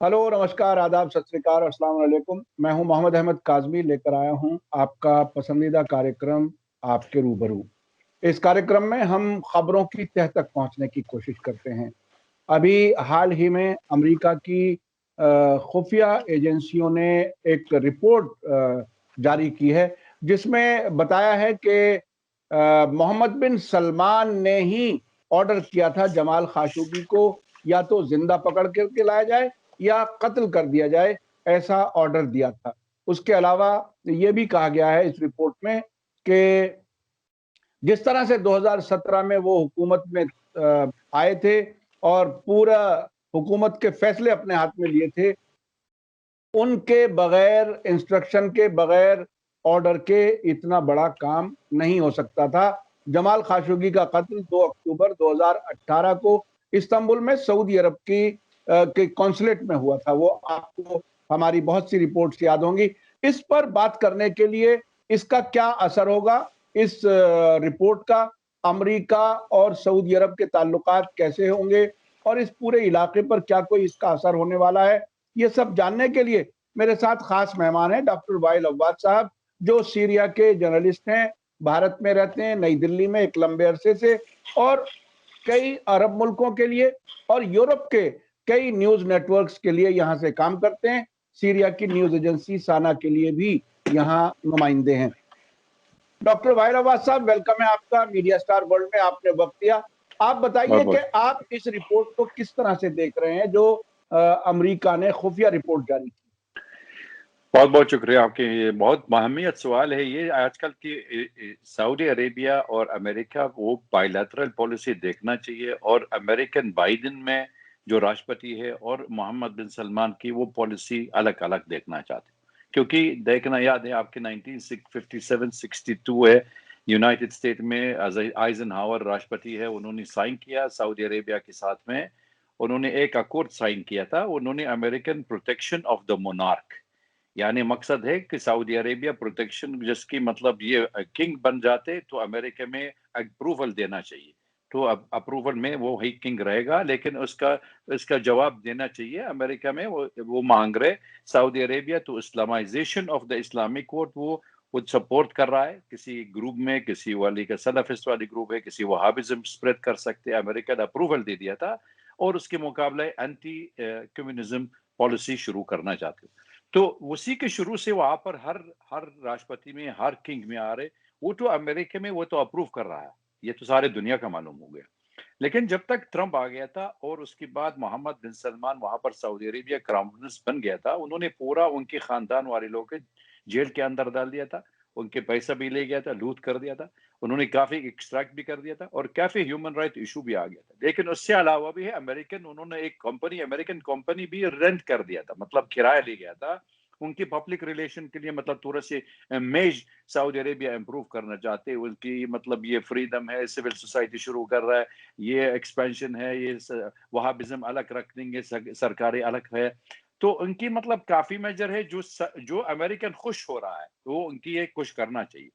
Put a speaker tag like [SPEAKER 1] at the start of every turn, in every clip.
[SPEAKER 1] Hello, नमस्कार, आदाब, सत श्री अकाल और अस्सलाम वालेकुम। मैं हूं मोहम्मद अहमद काज़मी, लेकर आया हूं आपका पसंदीदा कार्यक्रम आपके रूबरू। इस कार्यक्रम में हम खबरों की तह तक पहुंचने की कोशिश करते हैं। अभी हाल ही में अमेरिका की खुफिया एजेंसियों ने एक रिपोर्ट जारी की है, जिसमें बताया है कि मोहम्मद बिन सलमान ने ही ऑर्डर किया था जमाल खाशोगी को या तो जिंदा पकड़ करके लाया जाए या कत्ल कर दिया जाए, ऐसा ऑर्डर दिया था। उसके अलावा ये भी कहा गया है इस रिपोर्ट में कि जिस तरह से 2017 में वो हुकूमत में आए थे और पूरा हुकूमत के फैसले अपने हाथ में लिए थे, उनके बगैर, इंस्ट्रक्शन के बगैर, ऑर्डर के इतना बड़ा काम नहीं हो सकता था। जमाल खाशोगी का कत्ल 2 अक्टूबर 2018 को इस्तांबुल में सऊदी अरब के कॉन्सुलेट में हुआ था। वो आपको हमारी बहुत सी रिपोर्ट्स याद होंगी। इस पर बात करने के लिए इसका क्या असर होगा, इस रिपोर्ट का अमेरिका और सऊदी अरब के ताल्लुकात कैसे होंगे और इस पूरे इलाके पर क्या कोई इसका असर होने वाला है, ये सब जानने के लिए मेरे साथ खास मेहमान हैं डॉक्टर वाइल अव्वाद साहब, जो सीरिया के जर्नलिस्ट हैं, भारत में रहते हैं, नई दिल्ली में एक लंबे अरसे से, और कई अरब मुल्कों के लिए और यूरोप के कई न्यूज नेटवर्क्स के लिए यहाँ से काम करते हैं। सीरिया की न्यूज एजेंसी साना के लिए भी यहाँ नुमाइंदे हैं। डॉक्टर वाहिद अब्बास साहब, वेलकम है आपका मीडिया स्टार वर्ल्ड में, आपने वक्त दिया। आप
[SPEAKER 2] बहुत
[SPEAKER 1] बताइए कि
[SPEAKER 2] बहुत
[SPEAKER 1] आप इस रिपोर्ट को किस तरह से देख रहे हैं जो अमेरिका ने खुफिया रिपोर्ट जारी की।
[SPEAKER 2] बहुत बहुत शुक्रिया आपके। ये बहुत अहमियत सवाल है। ये आजकल की सऊदी अरेबिया और अमेरिका वो बायलैटरल पॉलिसी देखना चाहिए, और अमेरिकन बाइडेन में जो राष्ट्रपति है और मोहम्मद बिन सलमान की वो पॉलिसी अलग अलग देखना चाहते हैं। क्योंकि देखना याद है आपके 1957-62 है, यूनाइटेड स्टेट में आइजनहावर राष्ट्रपति है, उन्होंने साइन किया सऊदी अरेबिया के साथ में। उन्होंने एक अकॉर्ड साइन किया था, उन्होंने American protection of the monarch, यानी मकसद है कि सऊदी अरेबिया प्रोटेक्शन, जिसकी मतलब ये किंग बन जाते तो अमेरिका में अप्रूवल देना चाहिए, तो अप्रूवल में वो ही किंग रहेगा, लेकिन उसका जवाब देना चाहिए अमेरिका में। वो मांग रहे सऊदी अरेबिया तो Islamisation of the Islamic world वो सपोर्ट कर रहा है। किसी ग्रुप में किसी वाली का सलाफिस्ट वाली ग्रुप है, किसी वहाबिज्म स्प्रेड कर सकते हैं, अमेरिका ने अप्रूवल दे दिया था, और उसके मुकाबले एंटी कम्युनिज्म पॉलिसी शुरू करना चाहते हैं। तो उसी के शुरू से वहां पर हर हर राष्ट्रपति में, हर किंग में आ रहे, वो तो अमेरिका में वो तो अप्रूव कर रहा है, ये तो सारे दुनिया का मालूम हो गया। लेकिन जब तक ट्रंप आ गया था और उसके बाद मोहम्मद बिन सलमान वहां पर सऊदी अरेबिया क्राउन प्रिंस बन गया था, उन्होंने पूरा उनके खानदान वाले लोग के जेल के अंदर डाल दिया था, उनके पैसा भी ले गया था, लूट कर दिया था, उन्होंने काफी एक्सट्रैक्ट भी कर दिया था, और काफी ह्यूमन राइट इशू भी आ गया था। लेकिन उससे अलावा भी है, उन्होंने एक कंपनी, अमेरिकन कंपनी भी रेंट कर दिया था, मतलब किराया ले गया था उनकी पब्लिक रिलेशन के लिए, मतलब थोड़ा से इमेज सऊदी अरेबिया इंप्रूव करना चाहते हैं उनकी, मतलब ये फ्रीडम है, सिविल सोसाइटी शुरू कर रहा है, ये एक्सपेंशन है, ये वहाबिज्म अलग रख देंगे, सरकारें अलग है। तो उनकी मतलब काफी मेजर है जो अमेरिकन खुश हो रहा है, तो उनकी ये खुश करना चाहिए।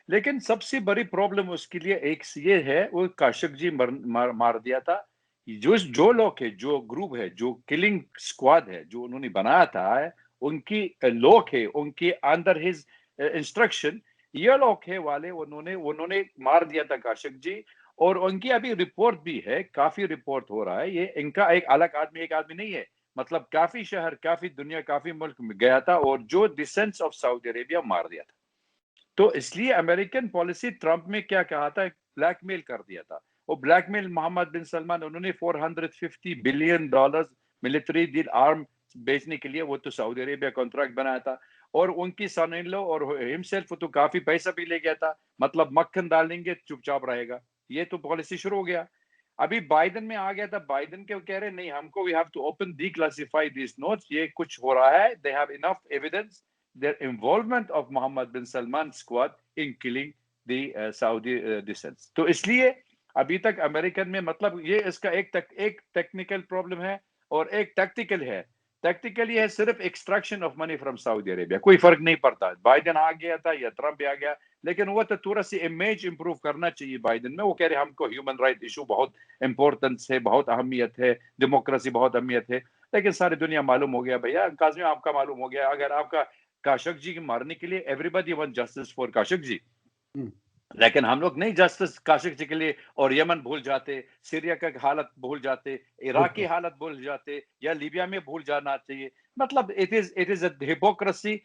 [SPEAKER 2] लेकिन सबसे बड़ी प्रॉब्लम उसके लिए एक ये है, वो काशकजी मार दिया था। जो लोग है, जो ग्रुप है, जो किलिंग स्क्वाड है, जो उन्होंने बनाया था है, उनकी लोग है, उनके अंडर हिज इंस्ट्रक्शन ये लोग है वाले, उन्होंने उन्होंने मार दिया था काशकजी। और उनकी अभी रिपोर्ट भी है, काफी रिपोर्ट हो रहा है, ये इनका एक अलग आदमी, एक आदमी नहीं है, मतलब काफी शहर, काफी दुनिया, काफी मुल्क में गया था और जो डिसेंट्स ऑफ सऊदी अरेबिया मार दिया था। तो इसलिए अमेरिकन पॉलिसी ट्रंप में क्या कहा था, ब्लैकमेल कर दिया था। वो ब्लैकमेल मोहम्मद बिन सलमान, उन्होंने $450 बिलियन मिलिट्री डील आर्म बेचने के लिए, वो तो सऊदी अरेबिया कॉन्ट्रैक्ट बनाया था, और उनकी सन इन लॉ और हिमसेल्फ तो काफी पैसा भी ले गया था, मतलब मक्खन डालेंगे चुपचाप रहेगा, ये तो पॉलिसी शुरू हो गया। अभी बाइडेन में आ गया था, बाइडेन के कह रहे नहीं, हमको we have to open declassify these notes, ये कुछ हो रहा है, they have enough evidence their involvement of Mohammed bin Salman squad in killing the Saudi descents। तो इसलिए अभी तक अमेरिकन में, मतलब ये इसका एक टेक्निकल प्रॉब्लम है और एक टैक्टिकल है। टैक्टिकल ये है सिर्फ extraction of money from Saudi Arabia, कोई फर्क नहीं पड़ता बाइडेन आ गया था या ट्रंप आ गया, लेकिन वो तो थोड़ा सी इमेज इंप्रूव करना चाहिए बाइडेन में। वो कह रहे हमको ह्यूमन राइट इशू बहुत इंपॉर्टेंस है, बहुत अहमियत है, डेमोक्रेसी बहुत अहमियत है। लेकिन सारी दुनिया मालूम हो गया भैया, काज़मी आपका मालूम हो गया, अगर आपका काशोगी को मारने के लिए एवरीबॉडी वांट जस्टिस फॉर काशोगी, लेकिन हम लोग नहीं जस्टिस काशोगी के लिए और यमन भूल जाते, सीरिया का हालत भूल जाते, इराक की हालत भूल जाते, या लीबिया में भूल जाना चाहिए। मतलब it is a hypocrisy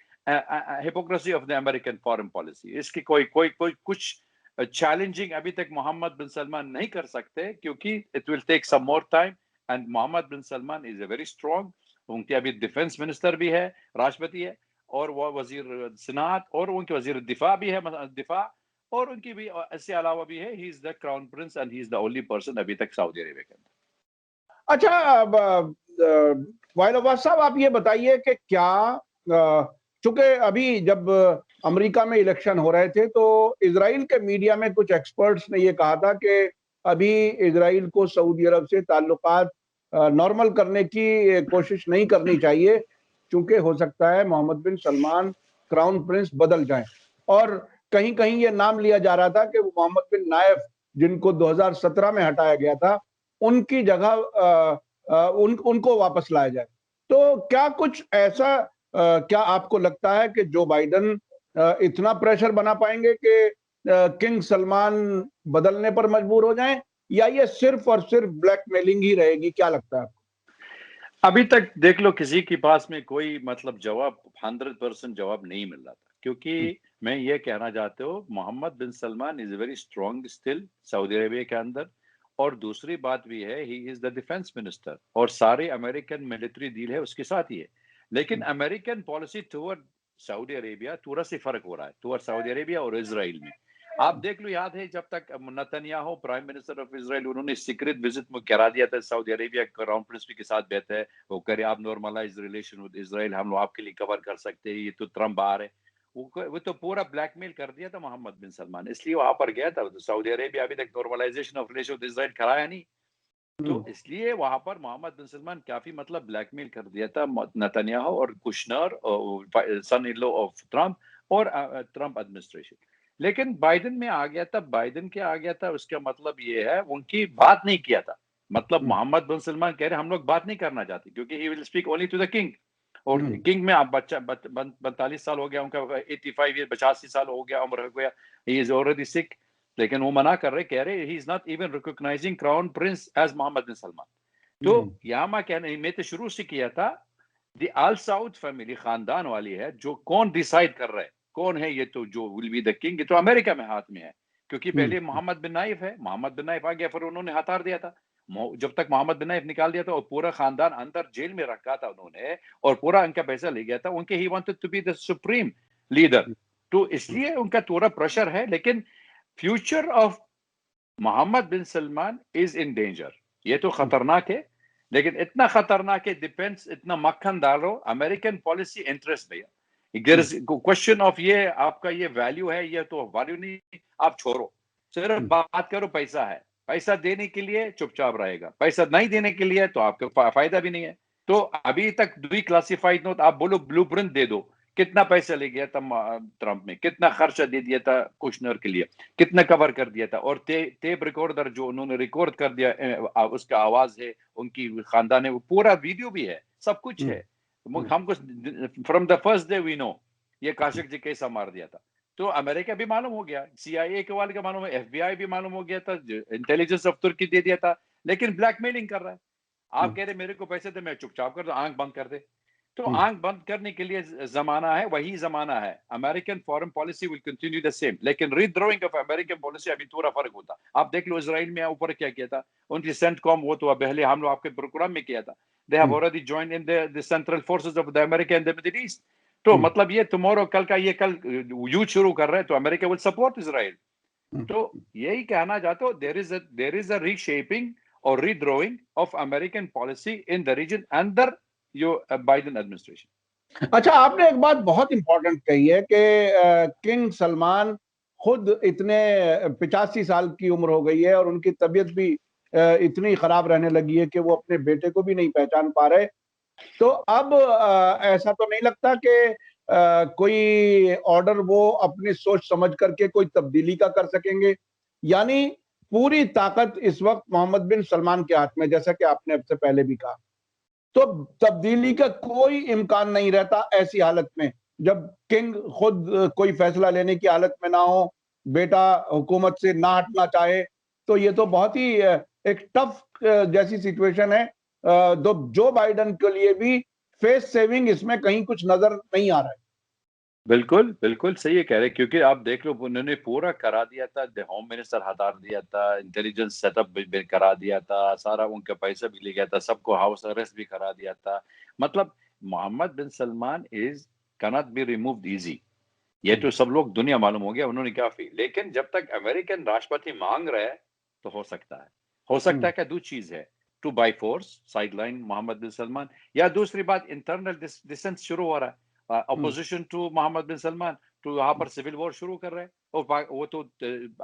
[SPEAKER 2] of the American foreign policy. इसकी कोई कोई कोई कुछ चैलेंजिंग अभी तक मोहम्मद बिन सलमान नहीं कर सकते, क्योंकि it will take some more time, and Mohammed bin Salman is a very strong. उनके अभी डिफेंस मिनिस्टर भी है, राष्ट्रपति है, और वो वजीर सिनात, और उनके वजीर दिफा भी है, दिफा, और उनकी भी इससे अलावा भी है, he is the crown Prince and he is the only person अभी तक सऊदी अरेबिया के अंदर।
[SPEAKER 1] अच्छा, वाहिद अब्बास साहब, आप ये बताइए कि क्या, चूंकि अभी जब अमेरिका में इलेक्शन हो रहे थे तो इजराइल के मीडिया में कुछ एक्सपर्ट्स ने ये कहा था कि अभी इजराइल को सऊदी अरब से ताल्लुकात नॉर्मल करने की कोशिश नहीं करनी चाहिए, क्योंकि हो सकता है Mohammad bin Salman crown Prince बदल जाएं। और कहीं कहीं ये नाम लिया जा रहा था कि वो मोहम्मद बिन नायफ, जिनको 2017 में हटाया गया था, उनकी जगह उनको वापस लाया जाए। तो क्या कुछ ऐसा, क्या आपको लगता है कि जो बाइडन इतना प्रेशर बना पाएंगे कि किंग सलमान बदलने पर मजबूर हो जाएं, या ये सिर्फ और सिर्फ ब्लैकमेलिंग ही रहेगी? क्या लगता है आपको?
[SPEAKER 2] अभी तक देख लो, किसी के पास में कोई मतलब जवाब 100% जवाब नहीं मिल रहा था, क्योंकि मैं ये कहना चाहता हूँ Mohammed bin Salman is very strong still Saudi Arabia के अंदर। और दूसरी बात भी है, he is the defence minister, और सारे अमेरिकन मिलिट्री डील है उसके साथ ही है। लेकिन American policy toward Saudi Arabia थोड़ा सा फर्क हो रहा है, टुवर्ड सऊदी अरेबिया और इसराइल में। आप देख लो, याद है जब तक Netanyahu prime minister of Israel, उन्होंने सीक्रेट विजिट में करा दिया था सऊदी अरेबिया, क्राउन प्रिंस के साथ बैठे है, वो करे आप नॉर्मलाइज रिलेशन विद इसराइल, हम लोग आपके लिए कवर कर सकते हैं, ये तो ट्रम्प बाहर है। वो तो पूरा ब्लैकमेल कर दिया था मोहम्मद बिन सलमान, इसलिए वहां पर गया था। तो सऊदी अरेबिया अभी तक normalisation of relation with Israel कराया नहीं, तो इसलिए वहां पर मोहम्मद बिन सलमान काफी मतलब ब्लैकमेल कर दिया था नेतन्याहू और Kushner, son in law of Trump, और ट्रम्प एडमिनिस्ट्रेशन। लेकिन बाइडेन में आ गया था, बाइडेन के आ गया था, उसका मतलब ये है उनकी बात नहीं किया था। मतलब मोहम्मद बिन सलमान कह रहे हम लोग बात नहीं करना चाहते, क्योंकि he will speak only to the king. और किंग में आप बच्चा 45 साल हो गया उनका, 85 ईयर 85 साल हो गया उम्र हो गया, ही इज ऑलरेडी सिक। लेकिन वो मना कर रहे, कह रहे he is not even recognising crown prince as Mohammed bin Salman. तो यहाँ मैं कहने मैं तो शुरू से किया था, दी आल साउद फैमिली खानदान वाली है, जो कौन डिसाइड कर रहा है कौन है ये, तो जो विल बी द किंग, ये तो अमेरिका में हाथ में है। क्योंकि पहले मोहम्मद बिन नाइफ है, मोहम्मद बिन नाइफ आ गया, फिर उन्होंने हटार दिया था। जब तक मोहम्मद बिन नाइफ निकाल दिया था, और पूरा खानदान अंदर जेल में रखा था उन्होंने, और पूरा उनका पैसा ले गया था, उनके he wanted to be the supreme leader. तो इसलिए उनका थोड़ा प्रेशर है, लेकिन future of Mohammed bin Salman is in danger. ये तो खतरनाक है, लेकिन इतना खतरनाक है, डिफेंस इतना मक्खन डालो, अमेरिकन पॉलिसी इंटरेस्ट भैया, क्वेश्चन ऑफ ये आपका ये वैल्यू है, ये तो वैल्यू नहीं, आप छोड़ो, सिर्फ बात करो, पैसा है, पैसा देने के लिए चुपचाप रहेगा, पैसा नहीं देने के लिए तो आपको फायदा भी नहीं है। तो अभी तक डी क्लासिफाइड नोट, आप बोलो ब्लूप्रिंट दे दो, कितना पैसा ले गया था ट्रंप में, कितना खर्चा दे दिया था कुशनर के लिए, कितना कवर कर दिया था, और टेप रिकॉर्डर जो उन्होंने रिकॉर्ड कर दिया, उसका आवाज है, उनकी खानदान है, वो पूरा वीडियो भी है, सब कुछ है। हमको from the first day we know ये काशिक जी कैसा मार दिया था। तो अमेरिका भी मालूम हो गया, CIA के वाले का मालूम है, FBI भी मालूम हो गया था, इंटेलिजेंस ऑफ तुर्की दे दिया था, लेकिन ब्लैकमेलिंग कर रहा है। आप कह रहे मेरे को पैसे दे, मैं चुपचाप कर दो, आंख बंद कर दे। तो आंख बंद करने के लिए जमाना है, वही जमाना है। American foreign policy will continue the same, लेकिन रीड्रॉइंग ऑफ अमेरिकन पॉलिसी अभी थोड़ा फर्क होता। आप देख लो इसराइल में ऊपर क्या किया था, उनकी सेंटकॉम, वो तो पहले हम लोग आपके प्रोग्राम में किया था, they have already joined in the central forces of the America in the middle east. तो मतलब ये टुमारो, कल का ये कल युद्ध शुरू कर रहे हैं, तो अमेरिका विल सपोर्ट इसराइल। तो यही कहना चाहते हो, देयर इज अ रीशेपिंग और redrawing of American policy in the region under your Biden administration.
[SPEAKER 1] अच्छा, आपने एक बात बहुत इंपॉर्टेंट कही है कि किंग सलमान खुद इतने 85 साल की उम्र हो गई है और उनकी तबीयत भी इतनी खराब रहने लगी है कि वो अपने बेटे को भी नहीं पहचान पा रहे। तो अब ऐसा तो नहीं लगता कि कोई ऑर्डर वो अपनी सोच समझ करके कोई तब्दीली का कर सकेंगे? यानी पूरी ताकत इस वक्त मोहम्मद बिन सलमान के हाथ में, जैसा कि आपने अब से पहले भी कहा। तो तब्दीली का कोई इम्कान नहीं रहता ऐसी हालत में, जब किंग खुद कोई फैसला लेने की हालत में ना हो, बेटा हुकूमत से ना हटना चाहे, तो ये तो बहुत ही एक टफ जैसी सिचुएशन है। तो जो बाइडन के लिए भी फेस सेविंग इसमें कहीं कुछ नजर नहीं आ रहा है।
[SPEAKER 2] बिल्कुल, बिल्कुल सही है कह रहे हैं, क्योंकि आप देख लो उन्होंने पूरा करा दिया था, होम मिनिस्टर हटा दिया था, इंटेलिजेंस सेटअप भी करा दिया था, सारा उनका पैसा भी ले गया था, सबको हाउस अरेस्ट भी करा दिया था। मतलब Mohammed bin Salman is cannot be removed easy. ये तो सब लोग दुनिया मालूम हो गया उन्होंने क्या फी, लेकिन जब तक अमेरिकन राष्ट्रपति मांग रहे हैं तो हो सकता है। हो सकता है क्या दो चीज है, to by force sideline Mohammed bin Salman, या दूसरी बात इंटरनल डिसेंट शुरू हो रहा है, opposition to Mohammed bin Salman, तो यहाँ पर सिविल वॉर शुरू कर रहे हैं। और वो तो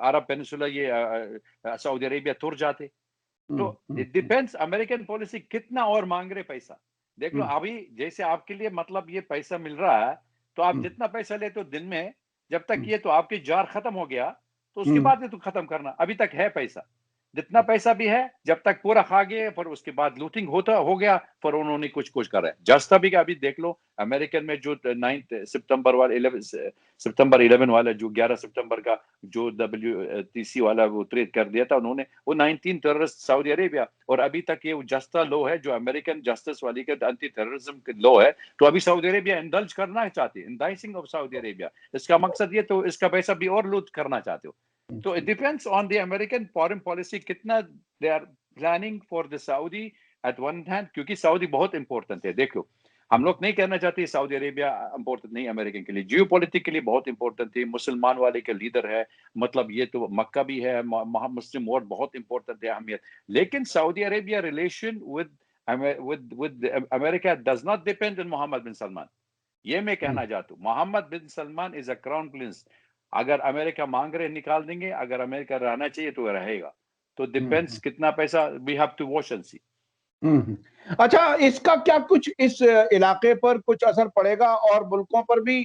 [SPEAKER 2] अरब पेनिसुला ये सऊदी अरेबिया तुर जाते। तो इट डिपेंड्स अमेरिकन पॉलिसी कितना और मांग रहे पैसा। देख लो अभी जैसे आपके लिए मतलब ये पैसा मिल रहा है, तो आप जितना पैसा लेते हो दिन में, जब तक ये तो आपकी जार खत्म हो गया तो उसके बाद ये तो खत्म करना, अभी तक है पैसा, जितना पैसा भी है जब तक पूरा खा गए, फिर उसके बाद लूटिंग होता हो गया, फिर उन्होंने कुछ कुछ करा है। जस्ट अभी का अभी देख लो अमेरिकन में जो 9 सितंबर वाला 11 वाला जो 11 सितंबर का जो WTC वाला वो ट्रेड कर दिया था उन्होंने, वो 19 टेररिस्ट सऊदी अरेबिया, और अभी तक ये जस्ता लॉ है जो अमेरिकन जस्टिस वाली के एंटी टेररिज्म लॉ है, तो अभी सऊदी अरेबिया इंडल्ज करना चाहती है, इंडाइसिंग ऑफ सऊदी अरेबिया। इसका मकसद ये तो इसका पैसा भी और लूट करना चाहते हो। तो it depends on the American foreign policy कितना they are planning for the Saudi at one hand, क्योंकि सऊदी बहुत इंपॉर्टेंट है। देखो हम लोग नहीं कहना चाहते सऊदी अरेबिया इंपॉर्टेंट नहीं, अमेरिकन के लिए जियोपॉलिटिक के लिए बहुत इंपॉर्टेंट है, मुसलमान वाले के लीडर है, मतलब ये तो मक्का भी है, मुस्लिम वोट बहुत इंपॉर्टेंट है, अहमियत। लेकिन Saudi Arabia relation with America does not depend on Mohammed bin Salman. ये मैं कहना चाहता हूँ, Mohammed bin Salman is a crown prince. अगर अमेरिका मांग रहे निकाल देंगे, अगर अमेरिका रहना चाहिए तो रहेगा। तो डिपेंड्स कितना पैसा, we have to watch and see.
[SPEAKER 1] अच्छा, इसका क्या कुछ इस इलाके पर कुछ असर पड़ेगा और मुल्कों पर भी?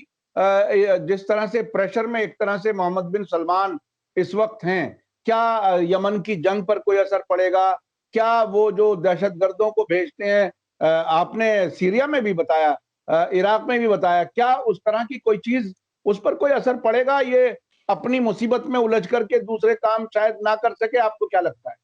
[SPEAKER 1] जिस तरह से प्रेशर में एक तरह से मोहम्मद बिन सलमान इस वक्त हैं, क्या यमन की जंग पर कोई असर पड़ेगा? क्या वो जो दहशतगर्दों को भेजते हैं, आपने सीरिया में भी बताया, इराक में भी बताया, क्या उस तरह की कोई चीज, उस पर कोई असर पड़ेगा? ये अपनी मुसीबत में उलझ करके दूसरे काम शायद ना कर सके, आपको क्या लगता है?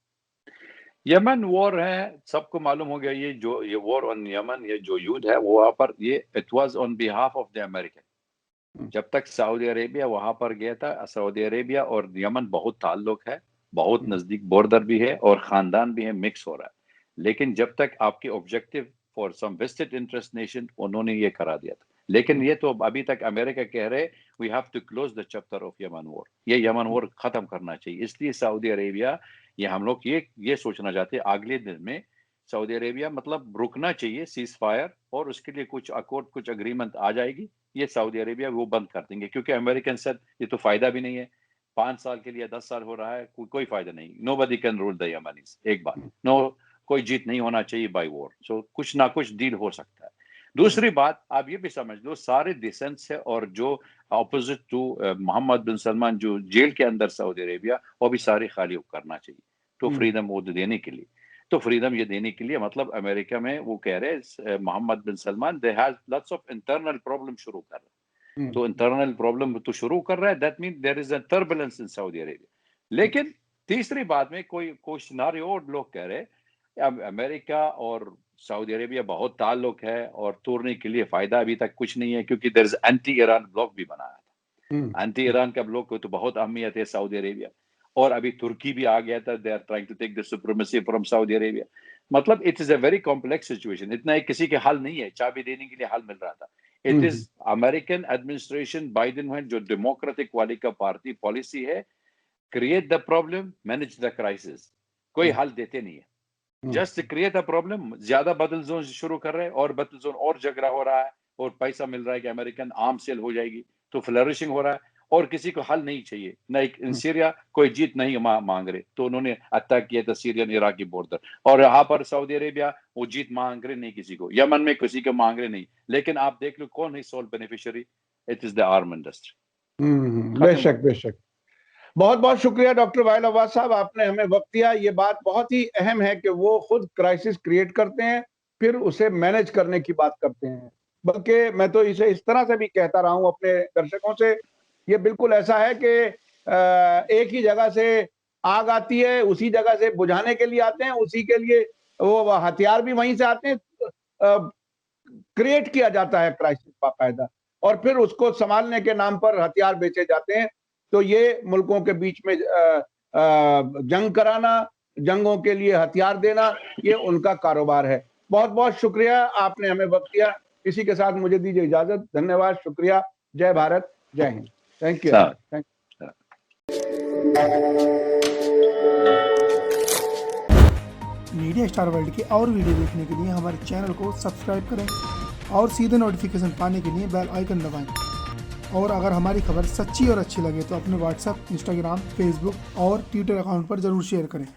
[SPEAKER 2] यमन वॉर है, सबको मालूम हो गया, ये वॉर ऑन यमन, ये जो युद्ध है वो वहां पर, ये it was on behalf of the American. जब तक सऊदी अरेबिया वहां पर गया था, सऊदी अरेबिया और यमन बहुत ताल्लुक है, बहुत नजदीक बॉर्डर भी है और खानदान भी है, मिक्स हो रहा है। लेकिन जब तक आपके objective for some vested interest nation, उन्होंने ये करा दिया था। लेकिन ये तो अभी तक अमेरिका कह रहे we have to close the chapter of Yemen war, ये यमन वॉर खत्म करना चाहिए। इसलिए सऊदी अरेबिया, ये हम लोग ये सोचना चाहते हैं अगले दिन में सऊदी अरेबिया मतलब रुकना चाहिए सीज फायर, और उसके लिए कुछ अकॉर्ड, कुछ अग्रीमेंट आ जाएगी, ये सऊदी अरेबिया वो बंद कर देंगे, क्योंकि अमेरिकन से ये तो फायदा भी नहीं है। 5 साल के लिए 10 साल हो रहा है, कोई फायदा नहीं। नोबडी कैन रूल द यमनीज, एक बात, नो, कोई जीत नहीं होना चाहिए बाय वॉर। सो कुछ ना कुछ डील हो सकता है। दूसरी बात आप ये भी समझ लो, सारे डिसेंट्स है और जो opposite to Mohammed bin Salman जो जेल के अंदर सऊदी अरेबिया, वो भी सारे खाली करना चाहिए, तो फ्रीडम वो देने के लिए। तो फ्रीडम ये देने के लिए मतलब अमेरिका में वो कह रहे हैं Mohammed bin Salman they has lots of internal problem शुरू कर रहे हैं। तो इंटरनल प्रॉब्लम तो शुरू कर रहा है, that mean there is a turbulence in Saudi Arabia. लेकिन तीसरी बात में कोई सिनारियो और लोग कह रहे हैं अमेरिका और सऊदी अरेबिया बहुत ताल्लुक है और तोड़ने के लिए फायदा अभी तक कुछ नहीं है, क्योंकि there is anti Iran block भी बनाया था। एंटी ईरान का ब्लॉक को तो बहुत अहमियत है सऊदी अरेबिया, और अभी तुर्की भी आ गया था, they are trying to take the supremacy from Saudi Arabia. मतलब it is a very complex situation, इतना एक किसी के हल नहीं है, चाबी देने के लिए हल मिल रहा था। It is American administration Biden है जो डेमोक्रेटिक वाली का पार्टी पॉलिसी है, create the problem manage the crisis, कोई हल देते नहीं है, जस्ट क्रिएट अ प्रॉब्लम। ज्यादा बदल जोन शुरू कर रहे हैं और बदल जोन और झगड़ा हो रहा है, और पैसा मिल रहा है कि अमेरिकन आर्म सेल हो जाएगी, तो फ्लरिशिंग हो रहा है, और किसी को हल नहीं चाहिए। नहीं सीरिया कोई जीत नहीं मांग रहे, तो उन्होंने अटैक किया था सीरियन इराकी बॉर्डर, और यहाँ पर सऊदी अरेबिया वो जीत मांग रहे नहीं किसी को, यमन में किसी को मांग रहे नहीं। लेकिन आप देख लो कौन है sole beneficiary, it is the arm industry.
[SPEAKER 1] बेशक बेशक। बहुत बहुत शुक्रिया डॉक्टर वाइल अब्बास साहब, आपने हमें वक्त दिया। ये बात बहुत ही अहम है कि वो खुद क्राइसिस क्रिएट करते हैं फिर उसे मैनेज करने की बात करते हैं। बल्कि मैं तो इसे इस तरह से भी कहता रहा हूं अपने दर्शकों से, ये बिल्कुल ऐसा है कि एक ही जगह से आग आती है, उसी जगह से बुझाने के लिए आते हैं, उसी के लिए वो हथियार भी वहीं से आते हैं, क्रिएट किया जाता है क्राइसिस बाकायदा, और फिर उसको संभालने के नाम पर हथियार बेचे जाते हैं। तो ये मुल्कों के बीच में जंग कराना, जंगों के लिए हथियार देना, ये उनका कारोबार है। बहुत बहुत शुक्रिया, आपने हमें वक्त दिया। इसी के साथ मुझे दीजिए इजाजत। धन्यवाद, शुक्रिया। जय भारत, जय Hind. Thank you. Thank
[SPEAKER 3] media star world के और वीडियो देखने के लिए हमारे चैनल को सब्सक्राइब करें और सीधे नोटिफिकेशन पाने के लिए बेल आइकन दबाएं। और अगर हमारी खबर सच्ची और अच्छी लगे तो अपने व्हाट्सएप, इंस्टाग्राम, फेसबुक और ट्विटर अकाउंट पर ज़रूर शेयर करें।